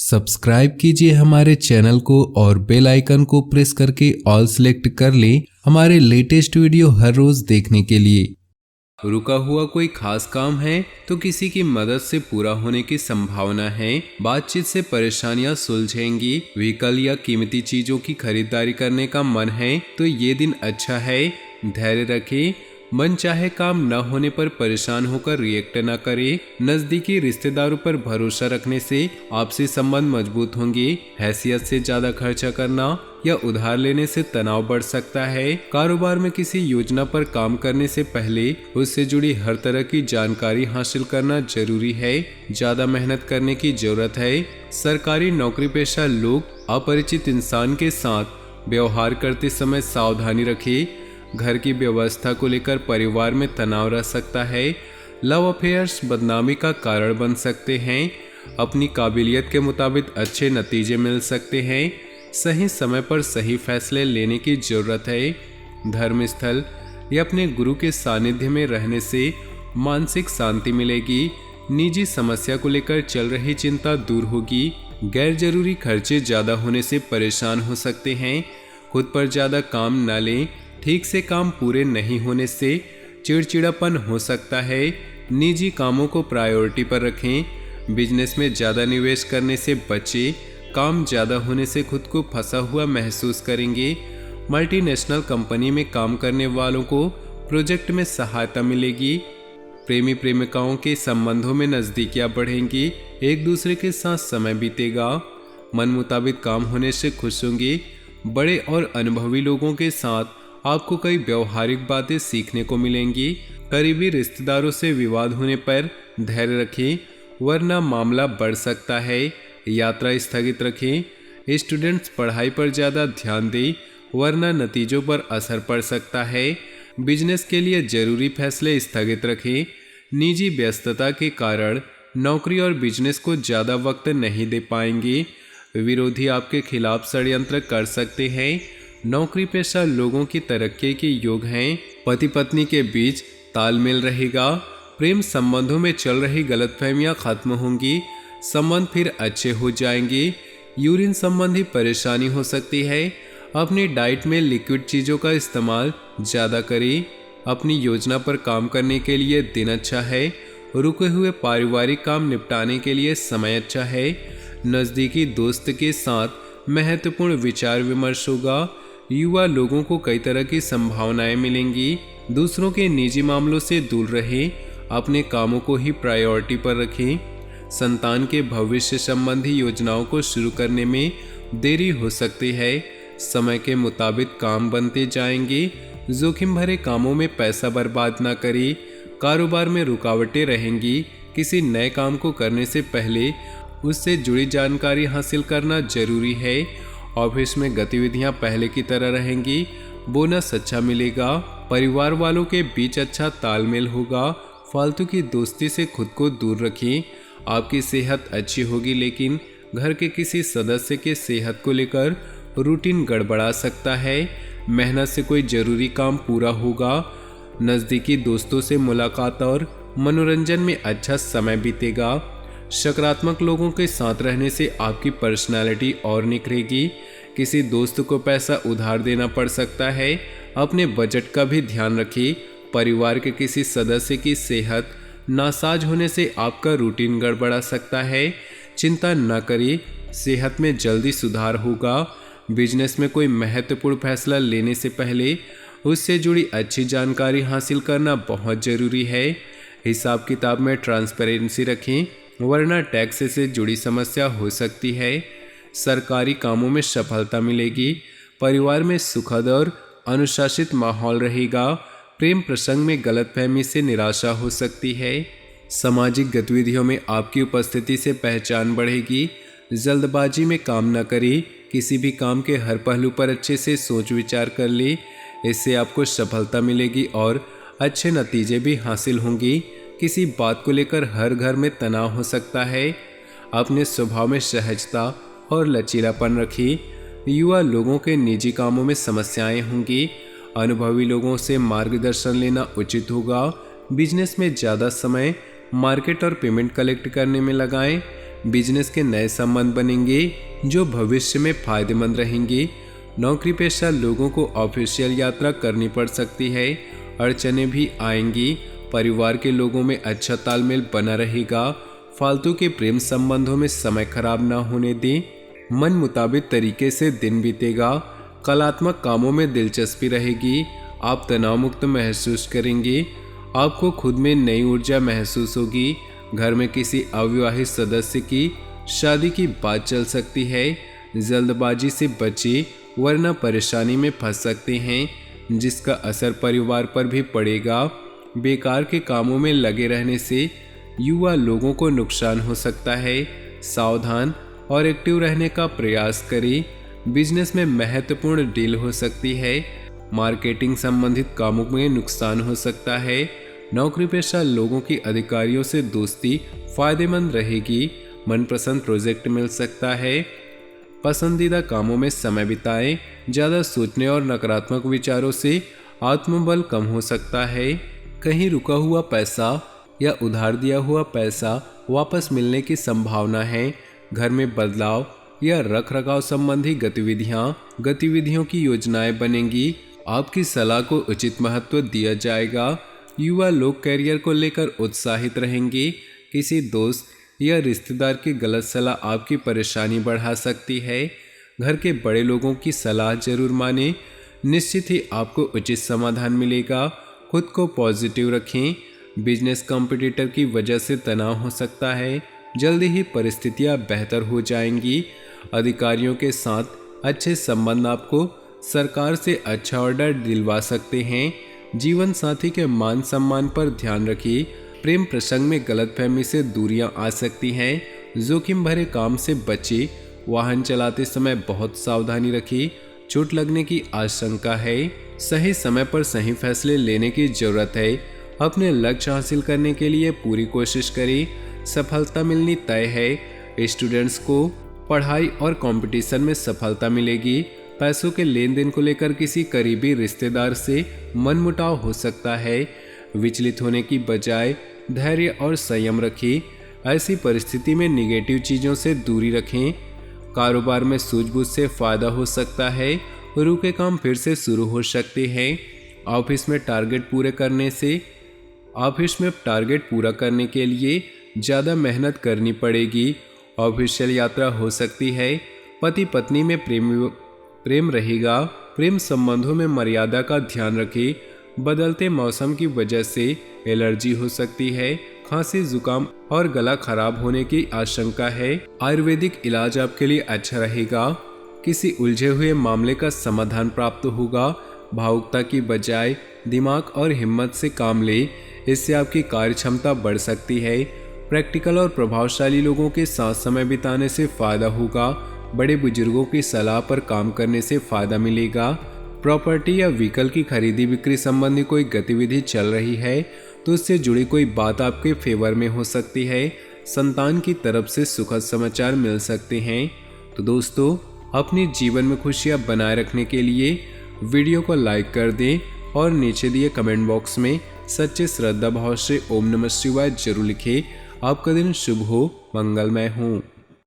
Subscribe कीजिए हमारे channel को और बेल आइकन को प्रेस करके ऑल सेलेक्ट कर लें हमारे लेटेस्ट वीडियो हर रोज देखने के लिए। रुका हुआ कोई खास काम है तो किसी की मदद से पूरा होने की संभावना है। बातचीत से परेशानियां सुलझेंगी। व्हीकल या कीमती चीजों की खरीदारी करने का मन है तो ये दिन अच्छा है। धैर्य रखें। मन चाहे काम न होने पर परेशान होकर रिएक्ट न करें। नजदीकी रिश्तेदारों पर भरोसा रखने से आपसी संबंध मजबूत होंगे। हैसियत से ज्यादा खर्चा करना या उधार लेने से तनाव बढ़ सकता है। कारोबार में किसी योजना पर काम करने से पहले उससे जुड़ी हर तरह की जानकारी हासिल करना जरूरी है। ज्यादा मेहनत करने की जरूरत है। सरकारी नौकरी पेशा लोग अपरिचित इंसान के साथ व्यवहार करते समय सावधानी रखें। घर की व्यवस्था को लेकर परिवार में तनाव रह सकता है। लव अफेयर्स बदनामी का कारण बन सकते हैं। अपनी काबिलियत के मुताबिक अच्छे नतीजे मिल सकते हैं। सही समय पर सही फैसले लेने की जरूरत है। धर्म स्थल या अपने गुरु के सानिध्य में रहने से मानसिक शांति मिलेगी। निजी समस्या को लेकर चल रही चिंता दूर होगी। गैर जरूरी खर्चे ज्यादा होने से परेशान हो सकते हैं। खुद पर ज्यादा काम न लें। ठीक से काम पूरे नहीं होने से चिड़चिड़ापन हो सकता है। निजी कामों को प्रायोरिटी पर रखें। बिजनेस में ज़्यादा निवेश करने से बचें। काम ज़्यादा होने से खुद को फंसा हुआ महसूस करेंगे। मल्टीनेशनल कंपनी में काम करने वालों को प्रोजेक्ट में सहायता मिलेगी। प्रेमी प्रेमिकाओं के संबंधों में नज़दीकियाँ बढ़ेंगी। एक दूसरे के साथ समय बीतेगा। मन मुताबिक काम होने से खुश होंगे। बड़े और अनुभवी लोगों के साथ आपको कई व्यवहारिक बातें सीखने को मिलेंगी। करीबी रिश्तेदारों से विवाद होने पर धैर्य रखें वरना मामला बढ़ सकता है। यात्रा स्थगित रखें। स्टूडेंट्स पढ़ाई पर ज़्यादा ध्यान दें वरना नतीजों पर असर पड़ सकता है। बिजनेस के लिए जरूरी फैसले स्थगित रखें। निजी व्यस्तता के कारण नौकरी और बिजनेस को ज़्यादा वक्त नहीं दे पाएंगे। विरोधी आपके खिलाफ षड्यंत्र कर सकते हैं। नौकरी पेशा लोगों की तरक्की के योग हैं। पति पत्नी के बीच तालमेल रहेगा। प्रेम संबंधों में चल रही गलतफहमियां खत्म होंगी। संबंध फिर अच्छे हो जाएंगे। यूरिन संबंधी परेशानी हो सकती है। अपनी डाइट में लिक्विड चीज़ों का इस्तेमाल ज़्यादा करें। अपनी योजना पर काम करने के लिए दिन अच्छा है। रुके हुए पारिवारिक काम निपटाने के लिए समय अच्छा है। नज़दीकी दोस्त के साथ महत्वपूर्ण विचार विमर्श होगा। युवा लोगों को कई तरह की संभावनाएं मिलेंगी। दूसरों के निजी मामलों से दूर रहें। अपने कामों को ही प्रायोरिटी पर रखें। संतान के भविष्य संबंधी योजनाओं को शुरू करने में देरी हो सकती है। समय के मुताबिक काम बनते जाएंगे। जोखिम भरे कामों में पैसा बर्बाद ना करें। कारोबार में रुकावटें रहेंगी। किसी नए काम को करने से पहले उससे जुड़ी जानकारी हासिल करना जरूरी है। ऑफिस में गतिविधियां पहले की तरह रहेंगी। बोनस अच्छा मिलेगा। परिवार वालों के बीच अच्छा तालमेल होगा। फालतू की दोस्ती से खुद को दूर रखें। आपकी सेहत अच्छी होगी लेकिन घर के किसी सदस्य के सेहत को लेकर रूटीन गड़बड़ा सकता है। मेहनत से कोई जरूरी काम पूरा होगा। नज़दीकी दोस्तों से मुलाकात और मनोरंजन में अच्छा समय बीतेगा। सकारात्मक लोगों के साथ रहने से आपकी पर्सनालिटी और निखरेगी। किसी दोस्त को पैसा उधार देना पड़ सकता है। अपने बजट का भी ध्यान रखें। परिवार के किसी सदस्य की सेहत नासाज होने से आपका रूटीन गड़बड़ा सकता है। चिंता न करें, सेहत में जल्दी सुधार होगा। बिजनेस में कोई महत्वपूर्ण फैसला लेने से पहले उससे जुड़ी अच्छी जानकारी हासिल करना बहुत ज़रूरी है। हिसाब किताब में ट्रांसपेरेंसी रखें वरना टैक्स से जुड़ी समस्या हो सकती है। सरकारी कामों में सफलता मिलेगी। परिवार में सुखद और अनुशासित माहौल रहेगा। प्रेम प्रसंग में गलतफहमी से निराशा हो सकती है। सामाजिक गतिविधियों में आपकी उपस्थिति से पहचान बढ़ेगी। जल्दबाजी में काम न करें। किसी भी काम के हर पहलू पर अच्छे से सोच विचार कर ले। इससे आपको सफलता मिलेगी और अच्छे नतीजे भी हासिल होंगी। किसी बात को लेकर हर घर में तनाव हो सकता है। अपने स्वभाव में सहजता और लचीलापन रखें। युवा लोगों के निजी कामों में समस्याएं होंगी। अनुभवी लोगों से मार्गदर्शन लेना उचित होगा। बिजनेस में ज़्यादा समय मार्केट और पेमेंट कलेक्ट करने में लगाएं। बिजनेस के नए संबंध बनेंगे जो भविष्य में फायदेमंद रहेंगे। नौकरी पेशा लोगों को ऑफिशियल यात्रा करनी पड़ सकती है। अड़चने भी आएंगी। परिवार के लोगों में अच्छा तालमेल बना रहेगा। फालतू के प्रेम संबंधों में समय खराब ना होने दें। मन मुताबिक तरीके से दिन बीतेगा। कलात्मक कामों में दिलचस्पी रहेगी। आप तनाव मुक्त महसूस करेंगे। आपको खुद में नई ऊर्जा महसूस होगी। घर में किसी अविवाहित सदस्य की शादी की बात चल सकती है। जल्दबाजी से बचें वरना परेशानी में फंस सकते हैं जिसका असर परिवार पर भी पड़ेगा। बेकार के कामों में लगे रहने से युवा लोगों को नुकसान हो सकता है। सावधान और एक्टिव रहने का प्रयास करें। बिजनेस में महत्वपूर्ण डील हो सकती है। मार्केटिंग संबंधित कामों में नुकसान हो सकता है। नौकरी पेशा लोगों की अधिकारियों से दोस्ती फायदेमंद रहेगी। मनपसंद प्रोजेक्ट मिल सकता है। पसंदीदा कामों में समय बिताएं। ज़्यादा सोचने और नकारात्मक विचारों से आत्मबल कम हो सकता है। कहीं रुका हुआ पैसा या उधार दिया हुआ पैसा वापस मिलने की संभावना है। घर में बदलाव या रखरखाव संबंधी गतिविधियों की योजनाएं बनेंगी। आपकी सलाह को उचित महत्व दिया जाएगा। युवा लोग कैरियर को लेकर उत्साहित रहेंगे। किसी दोस्त या रिश्तेदार की गलत सलाह आपकी परेशानी बढ़ा सकती है। घर के बड़े लोगों की सलाह जरूर मानें। निश्चित ही आपको उचित समाधान मिलेगा। खुद को पॉजिटिव रखें। बिजनेस कॉम्पिटिटर की वजह से तनाव हो सकता है। जल्दी ही परिस्थितियां बेहतर हो जाएंगी। अधिकारियों के साथ अच्छे संबंध आपको सरकार से अच्छा ऑर्डर दिलवा सकते हैं। जीवन साथी के मान सम्मान पर ध्यान रखिए। प्रेम प्रसंग में गलतफहमी से दूरियां आ सकती हैं। जोखिम भरे काम से बचे। वाहन चलाते समय बहुत सावधानी रखिए। चोट लगने की आशंका है। सही समय पर सही फैसले लेने की जरूरत है। अपने लक्ष्य हासिल करने के लिए पूरी कोशिश करें। सफलता मिलनी तय है। स्टूडेंट्स को पढ़ाई और कंपटीशन में सफलता मिलेगी। पैसों के लेन देन को लेकर किसी करीबी रिश्तेदार से मनमुटाव हो सकता है। विचलित होने की बजाय धैर्य और संयम रखें। ऐसी परिस्थिति में निगेटिव चीज़ों से दूरी रखें। कारोबार में सूझबूझ से फायदा हो सकता है। रुके काम फिर से शुरू हो सकते हैं। ऑफिस में टारगेट पूरा करने के लिए ज़्यादा मेहनत करनी पड़ेगी। ऑफिशियल यात्रा हो सकती है। पति पत्नी में प्रेम रहेगा। प्रेम संबंधों में मर्यादा का ध्यान रखें। बदलते मौसम की वजह से एलर्जी हो सकती है। खांसी, जुकाम और गला खराब होने की आशंका है। आयुर्वेदिक इलाज आपके लिए अच्छा रहेगा। किसी उलझे हुए मामले का समाधान प्राप्त होगा। भावुकता की बजाय दिमाग और हिम्मत से काम ले। इससे आपकी कार्य क्षमता बढ़ सकती है। प्रैक्टिकल और प्रभावशाली लोगों के साथ समय बिताने से फायदा होगा। बड़े बुजुर्गों की सलाह पर काम करने से फायदा मिलेगा। प्रॉपर्टी या व्हीकल की खरीदी बिक्री संबंधी कोई गतिविधि चल रही है तो उससे जुड़ी कोई बात आपके फेवर में हो सकती है। संतान की तरफ से सुखद समाचार मिल सकते हैं। तो दोस्तों, अपने जीवन में खुशियां बनाए रखने के लिए वीडियो को लाइक कर दें और नीचे दिए कमेंट बॉक्स में सच्चे श्रद्धा भाव से ओम नमः शिवाय जरूर लिखें। आपका दिन शुभ हो, मंगलमय हो।